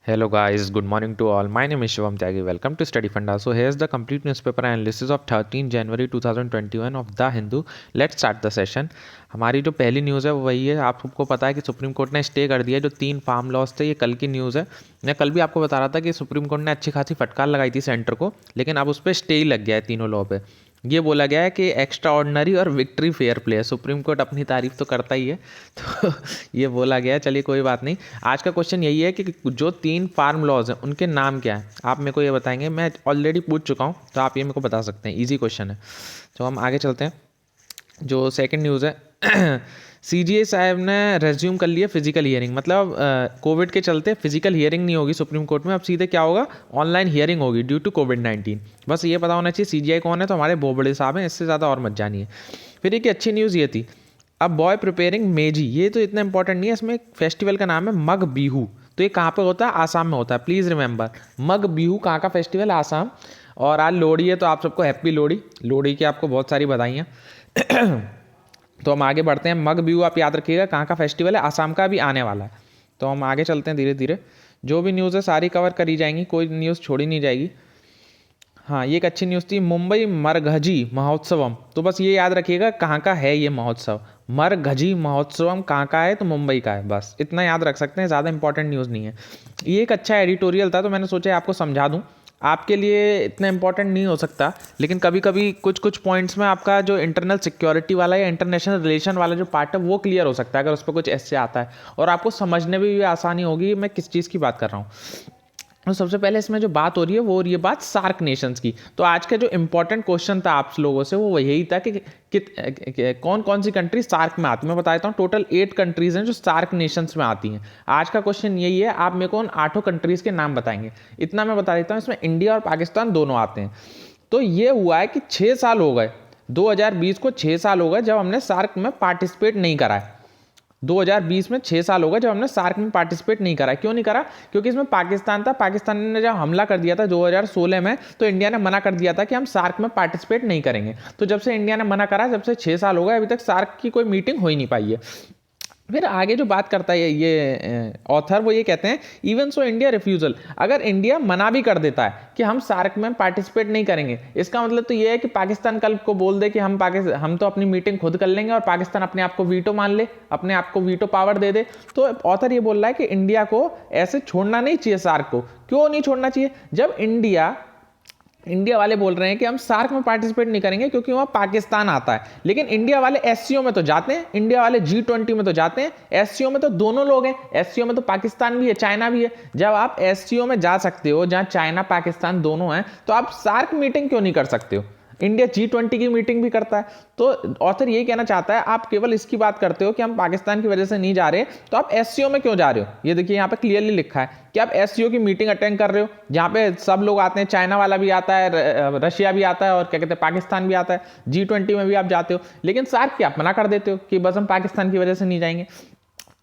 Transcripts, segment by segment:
Hello guys, good morning to all. My name is Shivam Tyagi. Welcome to Study Funda. So here's the complete newspaper analysis of 13 January 2021 of The Hindu. Let's start the session. हमारी जो पहली news है वो वही है, आप सबको पता है कि सुप्रीम कोर्ट ने स्टे कर दिया जो 3 फार्म लॉस थे। ये कल की न्यूज़ है। मैं कल भी आपको बता रहा था कि सुप्रीम कोर्ट ने अच्छी खासी फटकार लगाई थी सेंटर को, लेकिन अब उस पर स्टे ही लग गया है तीनों लॉ पे। ये बोला गया है कि एक्स्ट्रा ऑर्डिनरी और विक्ट्री फेयर प्ले है। सुप्रीम कोर्ट अपनी तारीफ तो करता ही है, तो ये बोला गया है। चलिए कोई बात नहीं। आज का क्वेश्चन यही है कि जो 3 फार्म लॉज हैं उनके नाम क्या है, आप मेरे को ये बताएंगे। मैं ऑलरेडी पूछ चुका हूँ तो आप ये मेरे को बता सकते हैं, ईजी क्वेश्चन है। तो हम आगे चलते हैं। जो सेकंड न्यूज़ है सीजीआई साहब ने रेज्यूम कर लिया फिजिकल हियरिंग। मतलब कोविड के चलते फिजिकल हियरिंग नहीं होगी सुप्रीम कोर्ट में, अब सीधे क्या होगा, ऑनलाइन हियरिंग होगी ड्यू टू कोविड-19। बस ये पता होना चाहिए सीजीआई कौन है, तो हमारे बहुत बड़े साहब हैं, इससे ज़्यादा और मत जानिए। फिर एक अच्छी न्यूज़ ये थी, अब बॉय प्रिपेयरिंग मेजी, ये तो इतना इंपॉर्टेंट नहीं है। इसमें एक फेस्टिवल का नाम है मग बिहू। तो ये कहाँ पे होता है, आसाम में होता है। प्लीज़ रिमेंबर, मग बिहू कहाँ का फेस्टिवल, आसाम। और आज लोहड़ी है, तो आप सबको हैप्पी लोहड़ी। लोहड़ी की आपको बहुत सारी बधाइयाँ। तो हम आगे बढ़ते हैं। मग बिहू आप याद रखिएगा कहाँ का फेस्टिवल है, आसाम का भी आने वाला है। तो हम आगे चलते हैं धीरे धीरे। जो भी न्यूज़ है सारी कवर करी जाएंगी, कोई न्यूज़ छोड़ी नहीं जाएगी। हाँ, ये एक अच्छी न्यूज़ थी, मुंबई मरघजी महोत्सवम। तो बस ये याद रखिएगा कहाँ का है ये महोत्सव। मरघजी महोत्सवम कहाँ का है, तो मुंबई का है। बस इतना याद रख सकते हैं, ज़्यादा इंपॉर्टेंट न्यूज़ नहीं है। ये एक अच्छा एडिटोरियल था, तो मैंने सोचा आपको समझा दूँ। आपके लिए इतना इंपॉर्टेंट नहीं हो सकता, लेकिन कभी कभी कुछ कुछ पॉइंट्स में आपका जो इंटरनल सिक्योरिटी वाला या इंटरनेशनल रिलेशन वाला जो पार्ट है वो क्लियर हो सकता है, अगर उस पर कुछ ऐसे आता है, और आपको समझने में भी आसानी होगी मैं किस चीज़ की बात कर रहा हूँ। तो सबसे पहले इसमें जो बात हो रही है वो हो रही है बात सार्क नेशंस की। तो आज का जो इंपॉर्टेंट क्वेश्चन था आप लोगों से वो यही था कि कौन कौन सी कंट्री सार्क में आती है। मैं बता देता हूँ, टोटल 8 कंट्रीज हैं जो सार्क नेशंस में आती हैं। आज का क्वेश्चन यही है, आप मेरे को उन 8 कंट्रीज के नाम बताएंगे। इतना मैं बता देता हूँ, इसमें इंडिया और पाकिस्तान दोनों आते हैं। तो ये हुआ है कि 6 साल हो गए, 2020 को 6 साल हो गए जब हमने सार्क में पार्टिसिपेट नहीं करा है। 2020 में 6 साल हो गए जब हमने सार्क में पार्टिसिपेट नहीं करा। क्यों नहीं करा, क्योंकि इसमें पाकिस्तान था। पाकिस्तान ने जब हमला कर दिया था 2016 में, तो इंडिया ने मना कर दिया था कि हम सार्क में पार्टिसिपेट नहीं करेंगे। तो जब से इंडिया ने मना करा, जब से 6 साल हो गए, अभी तक सार्क की कोई मीटिंग हो ही नहीं पाई है। फिर आगे जो बात करता है ये ऑथर, वो ये कहते हैं इवन सो इंडिया रिफ्यूजल, अगर इंडिया मना भी कर देता है कि हम सार्क में पार्टिसिपेट नहीं करेंगे, इसका मतलब तो ये है कि पाकिस्तान कल को बोल दे कि हम तो अपनी मीटिंग खुद कर लेंगे, और पाकिस्तान अपने आप को वीटो मान ले, अपने आप को वीटो पावर दे दे। तो ऑथर ये बोल रहा है कि इंडिया को ऐसे छोड़ना नहीं चाहिए सार्क को। क्यों नहीं छोड़ना चाहिए, जब इंडिया वाले बोल रहे हैं कि हम सार्क में पार्टिसिपेट नहीं करेंगे क्योंकि वहाँ पाकिस्तान आता है, लेकिन इंडिया वाले एससीओ में तो जाते हैं, इंडिया वाले G20 में तो जाते हैं। एससीओ में तो दोनों लोग हैं, एससीओ में तो पाकिस्तान भी है, चाइना भी है। जब आप एससीओ में जा सकते हो जहाँ चाइना पाकिस्तान दोनों हैं, तो आप सार्क मीटिंग क्यों नहीं कर सकते हो। इंडिया G20 की मीटिंग भी करता है। तो ऑथर यही कहना चाहता है, आप केवल इसकी बात करते हो कि हम पाकिस्तान की वजह से नहीं जा रहे, तो आप एससीओ में क्यों जा रहे हो। ये देखिए यहाँ पे क्लियरली लिखा है कि आप एससीओ की मीटिंग अटेंड कर रहे हो, जहाँ पे सब लोग आते हैं, चाइना वाला भी आता है, रशिया भी आता है, और क्या कहते हैं पाकिस्तान भी आता है। G20 में भी आप जाते हो, लेकिन सार्क की आप मना कर देते हो कि बस हम पाकिस्तान की वजह से नहीं जाएंगे।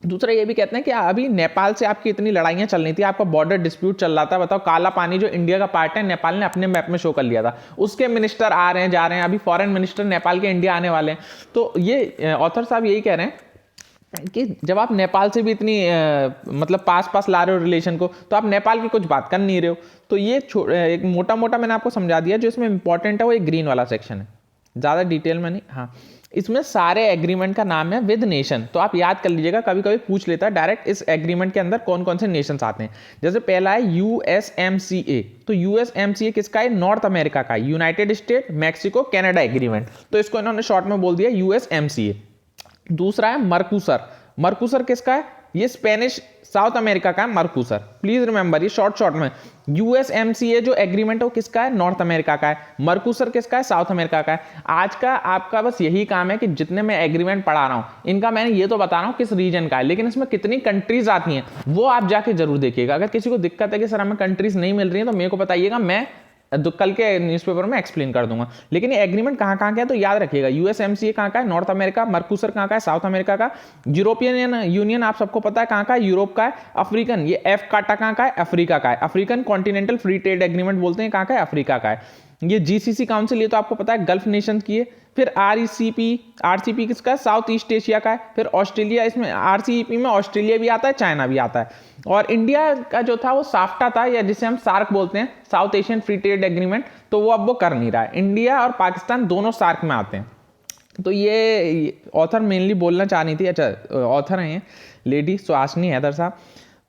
दूसरा ये भी कहते हैं कि अभी नेपाल से आपकी इतनी लड़ाइयां चल रही थी, आपका बॉर्डर डिस्प्यूट चल रहा था। बताओ, काला पानी जो इंडिया का पार्ट है, नेपाल ने अपने मैप में शो कर लिया था। उसके मिनिस्टर आ रहे हैं, जा रहे हैं, अभी फॉरेन मिनिस्टर नेपाल के इंडिया आने वाले हैं। तो ये ऑथर साहब यही कह रहे हैं कि जब आप नेपाल से भी इतनी मतलब पास ला रहे हो रिलेशन को, तो आप नेपाल की कुछ बात कर नहीं रहे हो। तो ये एक मोटा मोटा मैंने आपको समझा दिया। जो इसमें इंपॉर्टेंट है वो एक ग्रीन वाला सेक्शन है, ज़्यादा डिटेल में नहीं। हाँ, इसमें सारे एग्रीमेंट का नाम है विद नेशन। तो आप याद कर लीजिएगा, कभी कभी पूछ लेता है डायरेक्ट इस एग्रीमेंट के अंदर कौन कौन से नेशंस आते हैं। जैसे पहला है USMCA। तो USMCA किसका है, नॉर्थ अमेरिका का, United state Mexico Canada agreement. तो इसको इन्होंने शॉर्ट में बोल दिया USMCA। दूसरा है मर्कूसर। मर्कूसर किसका है, ये स्पेनिश साउथ अमेरिका का है मर्कूसर। प्लीज रिमेंबर, ये शॉर्ट में USMCA जो एग्रीमेंट है वो किसका है, नॉर्थ अमेरिका का है। मर्कूसर किसका है, साउथ अमेरिका का है। आज का आपका बस यही काम है कि जितने मैं एग्रीमेंट पढ़ा रहा हूं, इनका मैंने ये तो बता रहा हूं किस रीजन का है, लेकिन इसमें कितनी कंट्रीज आती हैं वो आप जाके जरूर देखिएगा। अगर किसी को दिक्कत है कि सर हमें कंट्रीज नहीं मिल रही है, तो मेरे को बताइएगा, मैं कल के न्यूज़पेपर में एक्सप्लेन कर दूंगा। लेकिन ये एग्रीमेंट कहाँ कहाँ का है तो याद रखिएगा, USMCA कहाँ का है, नॉर्थ अमेरिका। मर्कूसर कहाँ का है, साउथ अमेरिका का। यूरोपियन यूनियन आप सबको पता है कहाँ का है, यूरोप का है। अफ्रीकन, ये एफ काटा कहाँ का है, अफ्रीका का है। African continental free trade agreement बोलते हैं, कहाँ का है, अफ्रीका का है। ये GCC काउंसिल, ये तो आपको पता है गल्फ नेशन की है, फिर आरसीपी किसका, साउथ ईस्ट एशिया का है। फिर ऑस्ट्रेलिया, इसमें आरसीईपी में ऑस्ट्रेलिया भी आता है, चाइना भी आता है। और इंडिया का जो था वो साफ्टा था, या जिसे हम सार्क बोलते हैं, south Asian free trade agreement, तो वो अब वो कर नहीं रहा है। इंडिया और पाकिस्तान दोनों सार्क में आते हैं। तो ये ऑथर मेनली बोलना चाह रही थी, अच्छा ऑथर हैं ये लेडी सुहासिनी हैदर साहब।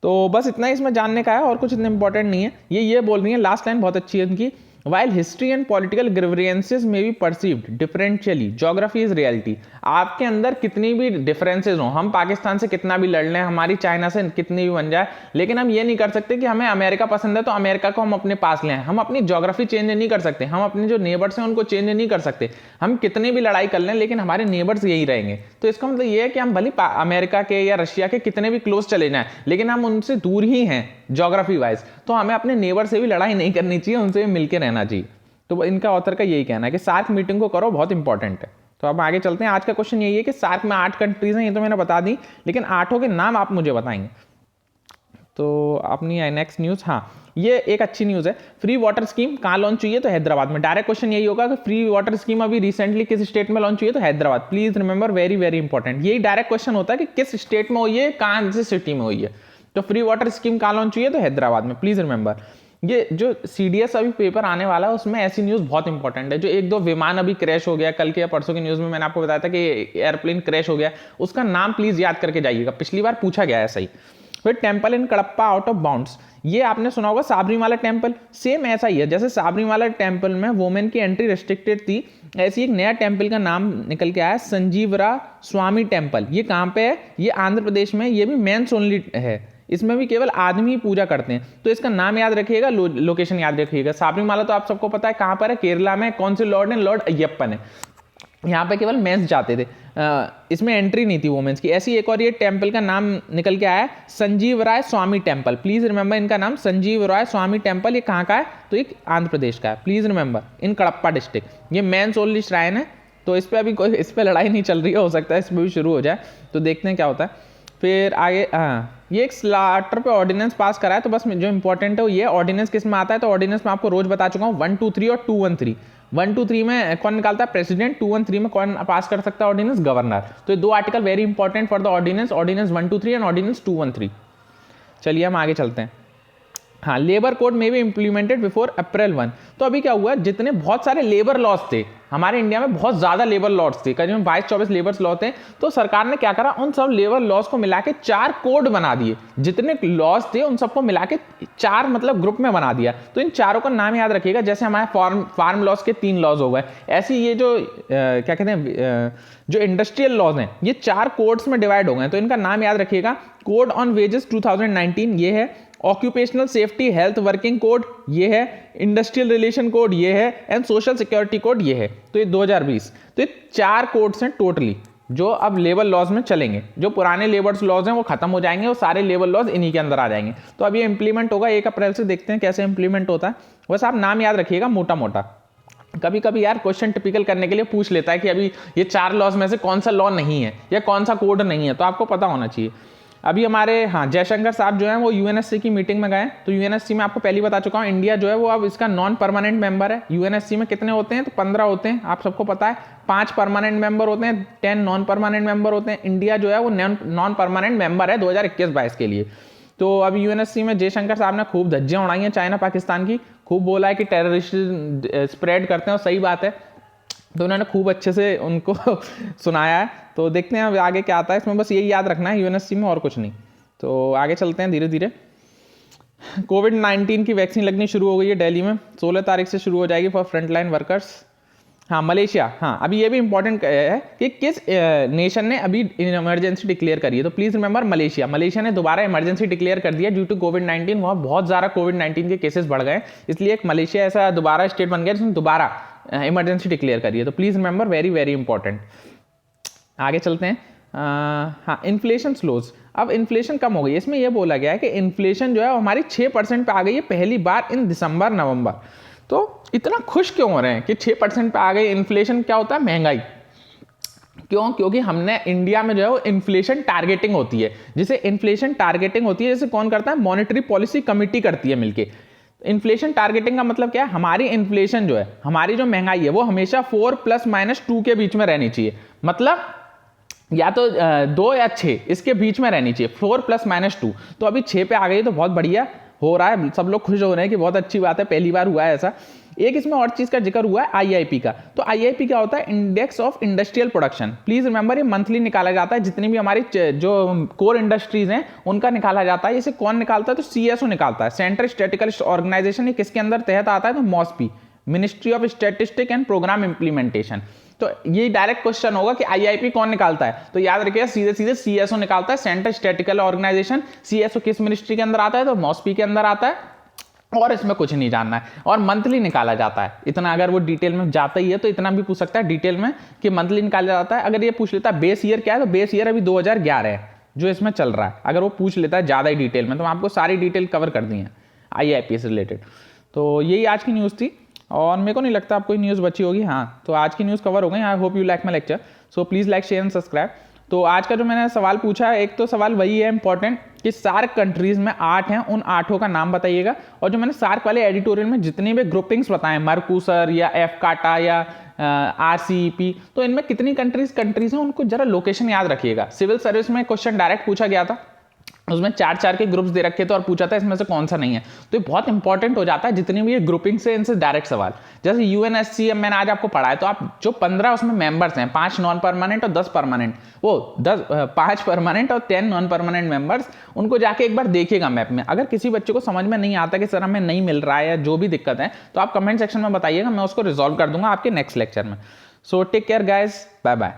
तो बस इतना ही इसमें जानने का है, और कुछ इतना इंपॉर्टेंट नहीं है। ये बोल रही है, लास्ट लाइन बहुत अच्छी है उनकी, while history and political grievances में be perceived differentially, geography is reality. आपके अंदर कितनी भी डिफरेंसेस हो, हम पाकिस्तान से कितना भी लड़ लें, हमारी चाइना से कितनी भी बन जाए, लेकिन हम ये नहीं कर सकते कि हमें अमेरिका पसंद है तो अमेरिका को हम अपने पास ले आए। हम अपनी ज्योग्राफी चेंज नहीं कर सकते, हम अपने जो नेबर्स हैं उनको चेंज नहीं कर सकते। हम कितनी भी लड़ाई कर लें, लेकिन हमारे नेबर्स यही रहेंगे। तो इसका मतलब ये है कि हम भले अमेरिका के या रशिया के कितने भी क्लोज चले जाएं, लेकिन हम उनसे दूर ही हैं ज्योग्राफी वाइज। तो हमें अपने नेबर से भी लड़ाई नहीं करनी चाहिए, उनसे भी मिलकर रहना चाहिए। तो इनका ऑथर का यही कहना है कि सार्क मीटिंग को करो, बहुत इंपॉर्टेंट है। तो अब आगे चलते हैं। आज का क्वेश्चन यही है कि सार्क में 8 कंट्रीज हैं, ये तो मैंने बता दी, लेकिन 8 के नाम आप मुझे बताएंगे। तो अपनी नेक्स्ट न्यूज़, हाँ ये एक अच्छी न्यूज़ है। फ्री वाटर स्कीम कहाँ लॉन्च हुई है, तो हैदराबाद में। डायरेक्ट क्वेश्चन यही होगा कि फ्री वाटर स्कीम अभी रिसेंटली किस स्टेट में लॉन्च हुई है, तो Hyderabad. Please remember, very very important. यही डायरेक्ट क्वेश्चन होता है कि किस स्टेट में हुई है, कहाँ से सिटी में हुई है। तो फ्री वाटर स्कीम कहाँ लॉन्च हुई है, तो हैदराबाद में। प्लीज रिमेंबर, ये जो सीडीएस अभी पेपर आने वाला है उसमें ऐसी न्यूज़ बहुत इंपॉर्टेंट है। जो 1-2 विमान अभी क्रैश हो गया, कल के या परसों की न्यूज़ में मैंने आपको बताया था कि एयरप्लेन क्रैश हो गया, उसका नाम प्लीज याद करके जाइएगा, पिछली बार पूछा गया है सही। फिर temple in Kadapa out of bounds, ये आपने सुना होगा साबरीमाला टेम्पल, सेम ऐसा ही है। जैसे साबरीमाला टेम्पल में वुमेन की एंट्री रेस्ट्रिक्टेड थी, ऐसी एक नया टेम्पल का नाम निकल के आया, संजीवरा स्वामी टेम्पल। ये कहाँ पे है, ये आंध्र प्रदेश में। ये भी मेंस ओनली है, इसमें भी केवल आदमी ही पूजा करते हैं। तो इसका नाम याद रखिएगा, लोकेशन याद रखिएगा। साबरीमाला तो आप सबको पता है कहाँ पर है, केरला में। कौन से लॉर्ड है, लॉर्ड अय्यप्पन है। यहाँ पे केवल मेंस जाते थे, इसमें एंट्री नहीं थी वुमेन्स की। ऐसी एक और ये टेम्पल का नाम निकल के आया, संजीव राय स्वामी टेम्पल। प्लीज रिमेंबर, इनका नाम संजीव राय स्वामी टेम्पल। ये कहाँ का है, तो ये आंध्र प्रदेश का है। Please remember, in Kadapa district. ये मेंस ओनली श्राइन है, तो इस पर अभी कोई इस पर लड़ाई नहीं चल रही है, हो सकता है इसमें भी शुरू हो जाए, तो देखते हैं क्या होता है। फिर आगे, ये एक स्लाटर पे ऑर्डिनेंस पास करा है। तो बस जो इंपॉर्टेंट है वो ये, ऑर्डिनेंस किस में आता है, तो ऑर्डिनेंस में आपको रोज बता चुका हूँ, 1, 2, 3 और 213। 1, 2, 3 में कौन निकालता है, प्रेसिडेंट। 213 में कौन पास कर सकता है ऑर्डिनेंस, गवर्नर। तो ये 2 article very important for the ordinance, ordinance 1, 2, 3 and ordinance 213। चलिए हम आगे चलते हैं। हाँ, लेबर कोड में भी इंप्लीमेंटेड बिफोर अप्रैल 1। तो अभी क्या हुआ, जितने बहुत सारे लेबर लॉज थे हमारे इंडिया में, बहुत ज्यादा लेबर लॉज थे, करीबन 22-24 लेबर लॉ थे। तो सरकार ने क्या करा, उन सब लेबर लॉज को मिला के 4 कोड बना दिए। जितने लॉज थे उन सबको मिला के 4 मतलब ग्रुप में बना दिया। तो इन चारों का नाम याद रखिएगा। जैसे हमारे फार्म लॉज के 3 लॉज हो गए, ऐसे ये जो क्या कहते हैं, जो इंडस्ट्रियल लॉज हैं, ये 4 कोड्स में डिवाइड हो गए। तो इनका नाम याद रखिएगा। कोड ऑन वेजेस 2019 ये है, occupational safety health working code ये है, इंडस्ट्रियल रिलेशन कोड ये है, एंड सोशल सिक्योरिटी कोड ये है। तो ये 2020। तो ये 4 कोड्स हैं टोटली, जो अब लेबर लॉज में चलेंगे। जो पुराने लेबर लॉज हैं वो खत्म हो जाएंगे और सारे लेबर लॉज इन्हीं के अंदर आ जाएंगे। तो अब ये इंप्लीमेंट होगा 1 अप्रैल से, देखते हैं कैसे इंप्लीमेंट होता है। बस आप नाम याद रखिएगा मोटा मोटा। कभी कभी यार क्वेश्चन टिपिकल करने के लिए पूछ लेता है कि अभी ये 4 लॉज में से कौन सा लॉ नहीं है या कौन सा कोड नहीं है, तो आपको पता होना चाहिए। अभी हमारे जयशंकर साहब जो हैं वो यूएनएससी की मीटिंग में गए। तो यूएनएससी में आपको पहले बता चुका हूँ, इंडिया जो है वो अब इसका नॉन परमानेंट मेंबर है। यूएनएससी में कितने होते हैं, तो 15 होते हैं, आप सबको पता है। 5 परमानेंट मेंबर होते हैं, 10 नॉन परमानेंट मेंबर होते हैं। इंडिया जो है वो नॉन परमानेंट मेंबर है 2021-22 के लिए। तो अब यूएनएससी में जयशंकर साहब ने खूब धज्जियां उड़ाई हैं चाइना पाकिस्तान की, खूब बोला है कि टेररिस्ट स्प्रेड करते हैं, और सही बात है। तो उन्होंने खूब अच्छे से उनको सुनाया है। तो देखते हैं अब आगे क्या आता है इसमें, बस यही याद रखना है यूएनएससी में, और कुछ नहीं। तो आगे चलते हैं धीरे धीरे। कोविड-19 की वैक्सीन लगनी शुरू हो गई है दिल्ली में, 16 तारीख से शुरू हो जाएगी फॉर फ्रंटलाइन वर्कर्स। मलेशिया, अभी ये भी इंपॉर्टेंट है कि किस नेशन ने अभी इमरजेंसी डिक्लेयर करी है, तो प्लीज रिमेंबर मलेशिया ने दोबारा इमरजेंसी डिक्लेयर कर दिया ड्यू टू कोविड-19। वहाँ बहुत ज़्यादा कोविड-19 के केसेस बढ़ गए, इसलिए एक मलेशिया ऐसा दोबारा स्टेट बन गया जिसने दोबारा इमरजेंसी डिक्लेयर करी है। तो please remember, very very important. आगे चलते हैं। Inflation slows. अब इन्फ्लेशन कम हो गई है, इसमें यह बोला गया है कि इन्फ्लेशन जो है हमारी 6% पे आ गई है पहली बार इन दिसंबर नवंबर। तो इतना खुश क्यों हो रहे हैं कि 6% पे आ गई इन्फ्लेशन? क्या होता है, महंगाई। क्यों? क्योंकि हमने इंडिया में जो है वो इन्फ्लेशन टारगेटिंग होती है। जिसे इन्फ्लेशन टारगेटिंग होती है, जैसे कौन करता है, मॉनेटरी पॉलिसी कमिटी करती है मिलके। इन्फ्लेशन टारगेटिंग का मतलब क्या है, हमारी इन्फ्लेशन जो है, हमारी जो महंगाई है वो हमेशा 4 ± 2 के बीच में रहनी चाहिए, मतलब या तो 2 या 6 इसके बीच में रहनी चाहिए, 4 ± 2। तो अभी 6 पे आ गई तो बहुत बढ़िया हो रहा है, सब लोग खुश हो रहे हैं कि बहुत अच्छी बात है, पहली बार हुआ है ऐसा। एक इसमें और चीज का जिक्र हुआ है आईआईपी का। तो आईआईपी क्या होता है, index of industrial production. Please remember ये मंथली निकाला जाता है, जितनी भी हमारी जो कोर इंडस्ट्रीज हैं उनका निकाला जाता है। इसे कौन निकालता है, तो सीएसओ निकालता है, सेंट्रल स्टैटिस्टिकल ऑर्गेनाइजेशन। ये किसके अंदर तहत आता है, तो MoSPI, ministry of statistic and programme implementation. तो ये डायरेक्ट क्वेश्चन होगा कि आईआईपी कौन निकालता है, तो याद रखिएगा सीधे सीधे सीएसओ निकालता है, सेंट्रल स्टैटिस्टिकल ऑर्गेनाइजेशन। सीएसओ किस मिनिस्ट्री के अंदर आता है, तो मॉस्पी के अंदर आता है, और इसमें कुछ नहीं जानना है। और मंथली निकाला जाता है, इतना अगर वो डिटेल में जाता ही है तो इतना भी पूछ सकता है डिटेल में कि मंथली निकाला जाता है। अगर ये पूछ लेता है बेस ईयर क्या है, तो बेस ईयर अभी 2011 है जो इसमें चल रहा है। अगर वो पूछ लेता है ज़्यादा ही डिटेल में, तो मैं आपको सारी डिटेल कवर कर दी है आईआईपी से रिलेटेड। तो यही आज की न्यूज़ थी, और मेरे को नहीं लगता आपको न्यूज़ बची होगी। हाँ, तो आज की न्यूज़ कवर हो गई। I hope you like my lecture, so please like, share and subscribe. तो आज का जो मैंने सवाल पूछा है, एक तो सवाल वही है इंपॉर्टेंट कि सार्क कंट्रीज में 8 हैं, उन 8 का नाम बताइएगा। और जो मैंने सार्क वाले एडिटोरियल में जितनी भी ग्रुपिंग्स बताए, मर्कूसर या एफकाटा या आरसीईपी, तो इनमें कितनी कंट्रीज हैं उनको जरा लोकेशन याद रखिएगा। सिविल सर्विस में क्वेश्चन डायरेक्ट पूछा गया था, उसमें 4-4 के ग्रुप्स दे रखे थे और पूछा था इसमें से कौन सा नहीं है। तो ये बहुत इंपॉर्टेंट हो जाता है जितनी भी ये ग्रुपिंग से, इनसे डायरेक्ट सवाल। जैसे यूएनएससी मैंने आज आपको पढ़ाया, तो आप जो 15 उसमें मेंबर्स हैं, 5 नॉन परमानेंट और 10 परमानेंट, वो 5 परमानेंट और 10 नॉन परमानेंट मेंबर्स, उनको जाके एक बार देखिएगा मैप में। अगर किसी बच्चे को समझ में नहीं आता कि सर हमें नहीं मिल रहा है या जो भी दिक्कत है, तो आप कमेंट सेक्शन में बताइएगा, मैं उसको रिजॉल्व कर दूंगा आपके नेक्स्ट लेक्चर में। So take care guys, bye bye.